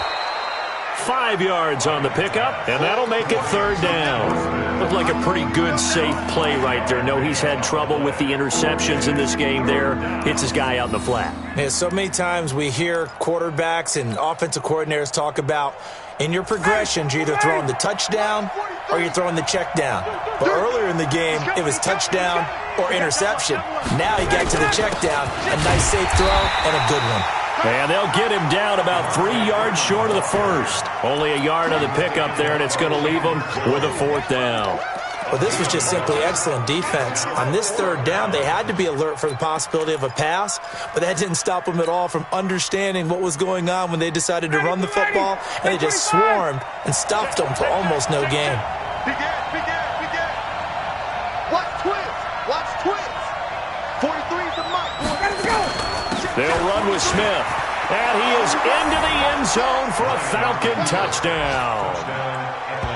5 yards on the pickup, and that'll make it 3rd down. Looked like a pretty good, safe play right there. No, he's had trouble with the interceptions in this game there. Hits his guy out in the flat. Yeah, so many times we hear quarterbacks and offensive coordinators talk about in your progressions, you're either throwing the touchdown or you're throwing the check down. But earlier in the game, it was touchdown or interception. Now he got to the check down, a nice safe throw and a good one. And they'll get him down about 3 yards short of the first. Only a yard on the pickup there, and it's going to leave him with a 4th down. Well, this was just simply excellent defense. On this 3rd down, they had to be alert for the possibility of a pass, but that didn't stop them at all from understanding what was going on when they decided to run the football, and they just swarmed and stuffed them for almost no gain. Begin. Watch twins. 43 is the mark. Let's go. They'll run with Smith. And he is into the end zone for a Falcon touchdown.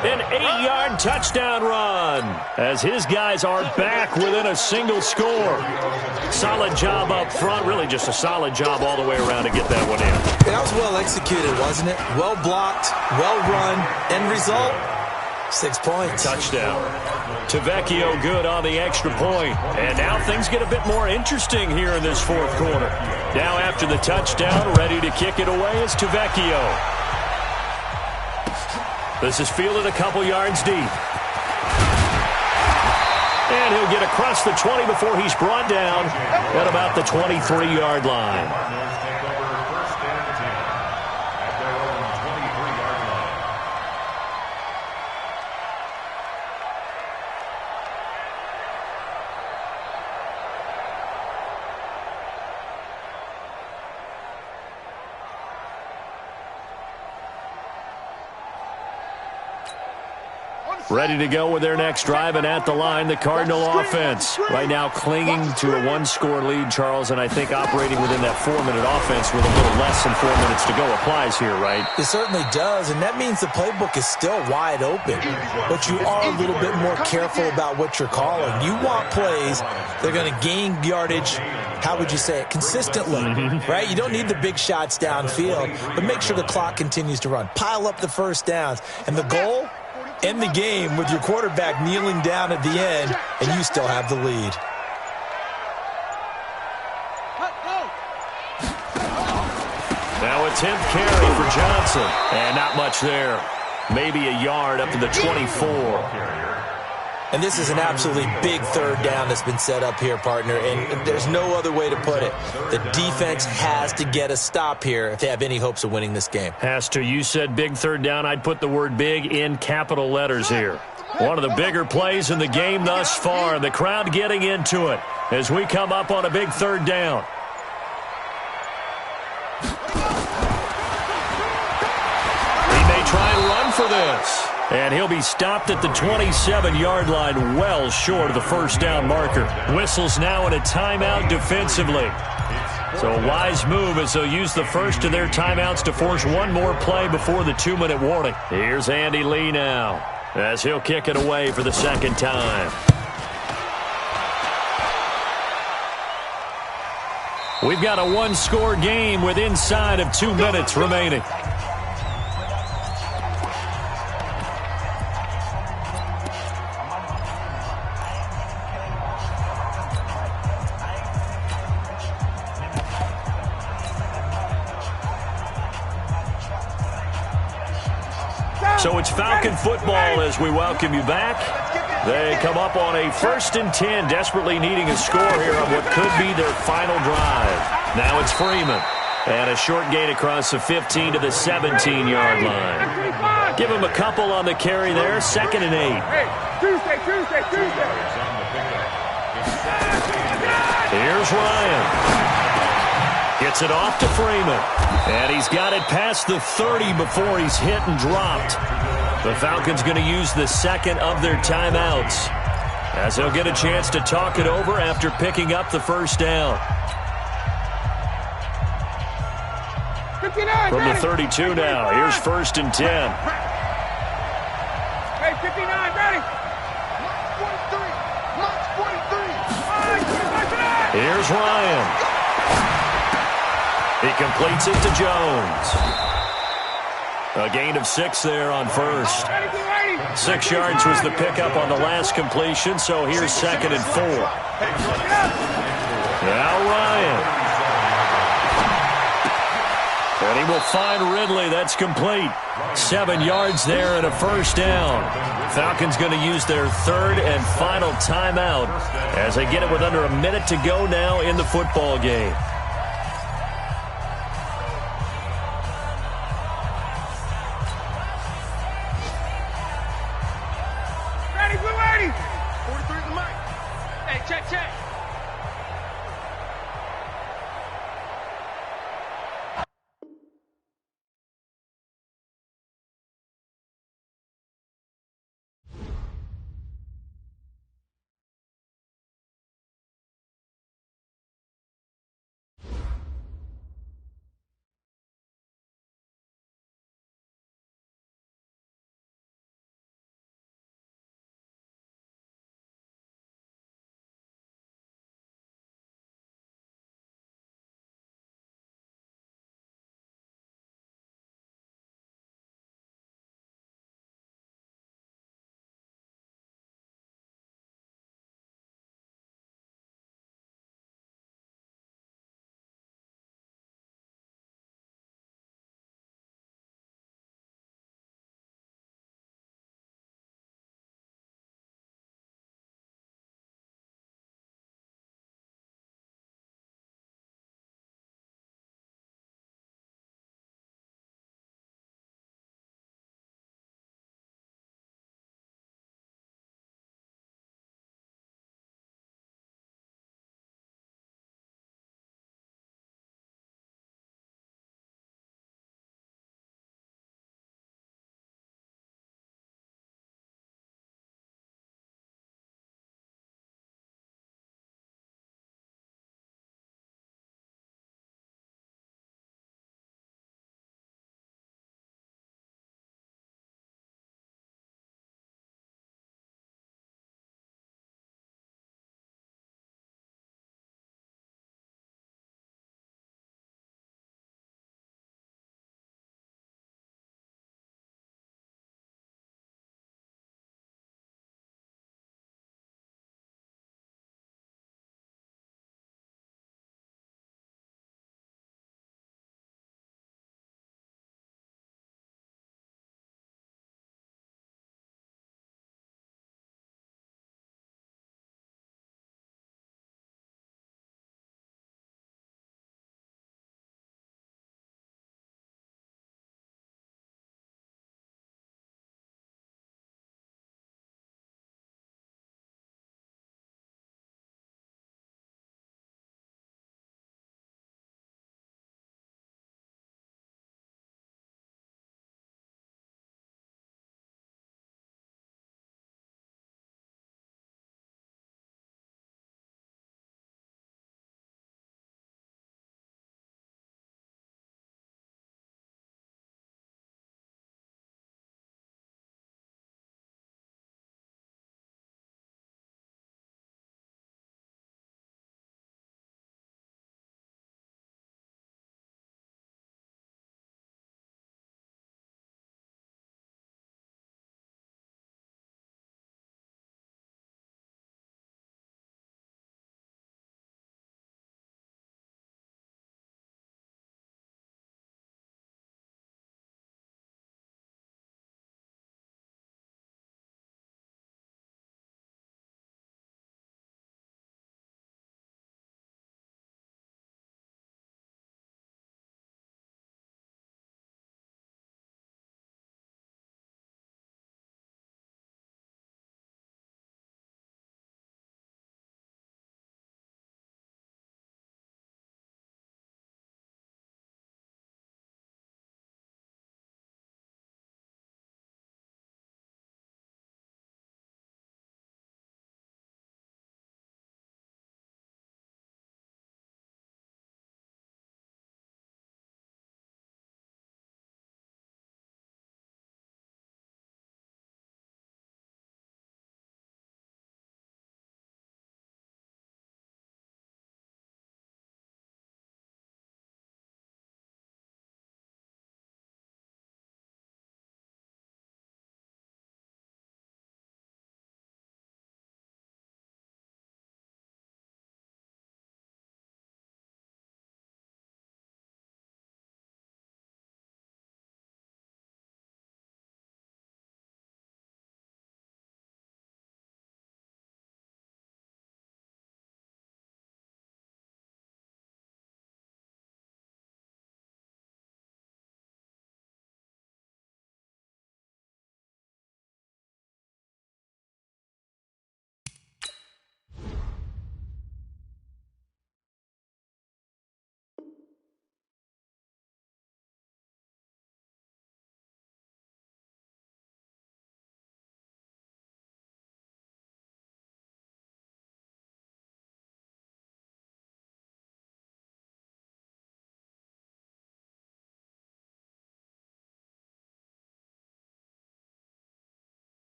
An 8-yard touchdown run as his guys are back within a single score. Solid job up front. Really just a solid job all the way around to get that one in. That was well executed, wasn't it? Well blocked, well run. End result, 6 points. Touchdown. Tavecchio good on the extra point. And now things get a bit more interesting here in this fourth quarter. Now after the touchdown, ready to kick it away is Tavecchio. This is fielded a couple yards deep. And he'll get across the 20 before he's brought down at about the 23-yard line. Ready to go with their next drive, and at the line, the Cardinal offense. Right now clinging to a one-score lead, Charles, and I think operating within that 4-minute offense with a little less than 4 minutes to go applies here, right? It certainly does, and that means the playbook is still wide open. But you are a little bit more careful about what you're calling. You want plays that are going to gain yardage, how would you say it, consistently, right? You don't need the big shots downfield, but make sure the clock continues to run. Pile up the first downs, and the goal? End the game with your quarterback kneeling down at the end, and you still have the lead. Now a 10th carry for Johnson, and not much there. Maybe a yard up to the 24. And this is an absolutely big third down that's been set up here, partner, and there's no other way to put it. The defense has to get a stop here if they have any hopes of winning this game. Has to. You said big third down. I'd put the word big in capital letters here. One of the bigger plays in the game thus far. The crowd getting into it as we come up on a big third down. He may try and run for this. And he'll be stopped at the 27-yard line, well short of the first down marker. Whistles now in a timeout defensively. So a wise move as they'll use the first of their timeouts to force one more play before the 2-minute warning. Here's Andy Lee now as he'll kick it away for the second time. We've got a one-score game with inside of 2 minutes remaining. So it's Falcon football as we welcome you back. They come up on a 1st and 10, desperately needing a score here on what could be their final drive. Now it's Freeman. And a short gain across the 15 to the 17-yard line. Give him a couple on the carry there, 2nd and 8. Tuesday. Here's Ryan. Gets it off to Freeman. And he's got it past the 30 before he's hit and dropped. The Falcons going to use the second of their timeouts as they'll get a chance to talk it over after picking up the first down. 59, From the 32 now, here's 1st and 10. Hey, 59, ready. Here's Ryan. He completes it to Jones. A gain of 6 there on first. 6 yards was the pickup on the last completion, so here's 2nd and 4. Now Ryan. And he will find Ridley. That's complete. 7 yards there and a first down. Falcons going to use their 3rd and final timeout as they get it with under a minute to go now in the football game.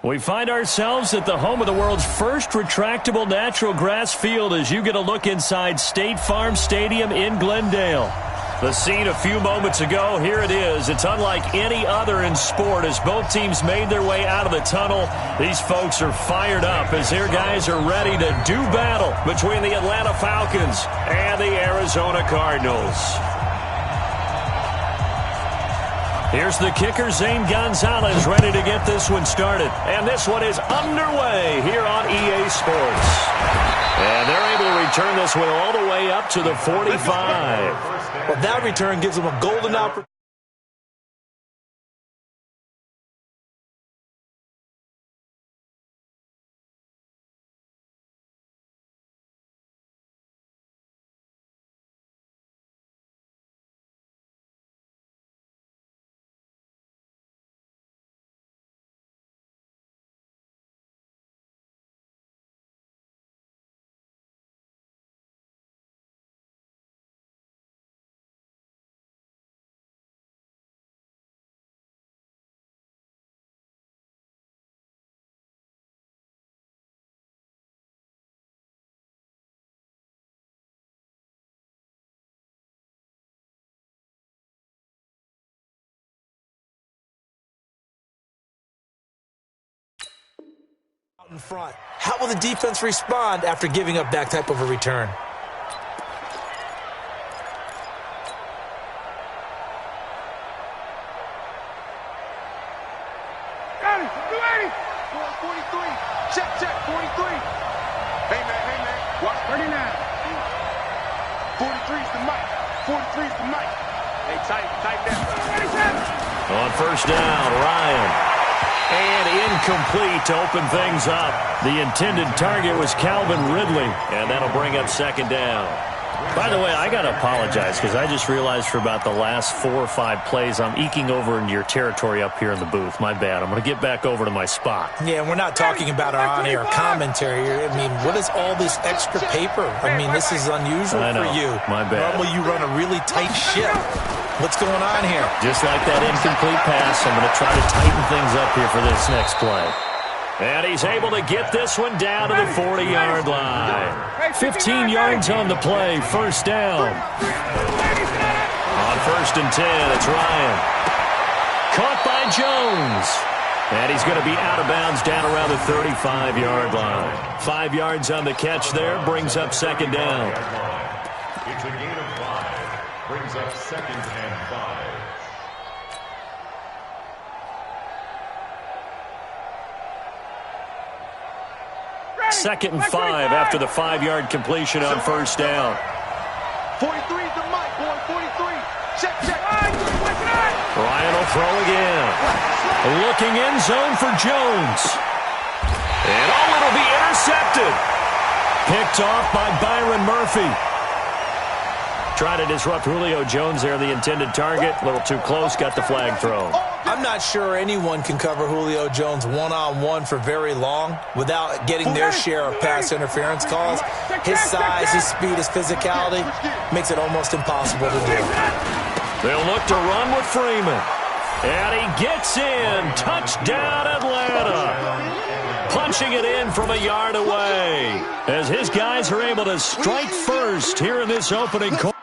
We find ourselves at the home of the world's first retractable natural grass field as you get a look inside State Farm Stadium in Glendale. The scene a few moments ago, here it is. It's unlike any other in sport as both teams made their way out of the tunnel. These folks are fired up as their guys are ready to do battle between the Atlanta Falcons and the Arizona Cardinals. Here's the kicker, Zane Gonzalez, ready to get this one started. And this one is underway here on EA Sports. And they're able to return this one all the way up to the 45. Well, that return gives them a golden opportunity. In front. How will the defense respond after giving up that type of a return? Got it. 280. 43. Check, 43. Hey, man. Watch 39. 43's the mic. 43's the mic. Hey, tight down. On first down, Ryan. And incomplete to open things up. The intended target was Calvin Ridley, and that'll bring up second down. By the way, I got to apologize because I just realized for about the last 4 or 5 plays, I'm eking over into your territory up here in the booth. My bad. I'm going to get back over to my spot. Yeah, we're not talking about our on-air commentary here. I mean, what is all this extra paper? I mean, this is unusual for you. My bad. Normally you run a really tight ship. What's going on here? Just like that incomplete pass, I'm going to try to tighten things up here for this next play. And he's able to get this one down to the 40-yard line. 15 yards on the play, first down. On first and 10, it's Ryan. Caught by Jones. And he's going to be out of bounds down around the 35-yard line. 5 yards on the catch there, brings up second down. It's a gain of 5. Brings up second and 5. Second and 5 after the 5-yard completion on first down. 43's the mic, boy. 43. Check. Ryan will throw again. Looking end zone for Jones. And it'll be intercepted. Picked off by Byron Murphy. Trying to disrupt Julio Jones there, the intended target. A little too close, got the flag thrown. I'm not sure anyone can cover Julio Jones one-on-one for very long without getting their share of pass interference calls. His size, his speed, his physicality makes it almost impossible to do. They'll look to run with Freeman. And he gets in. Touchdown, Atlanta. Punching it in from a yard away as his guys are able to strike first here in this opening quarter.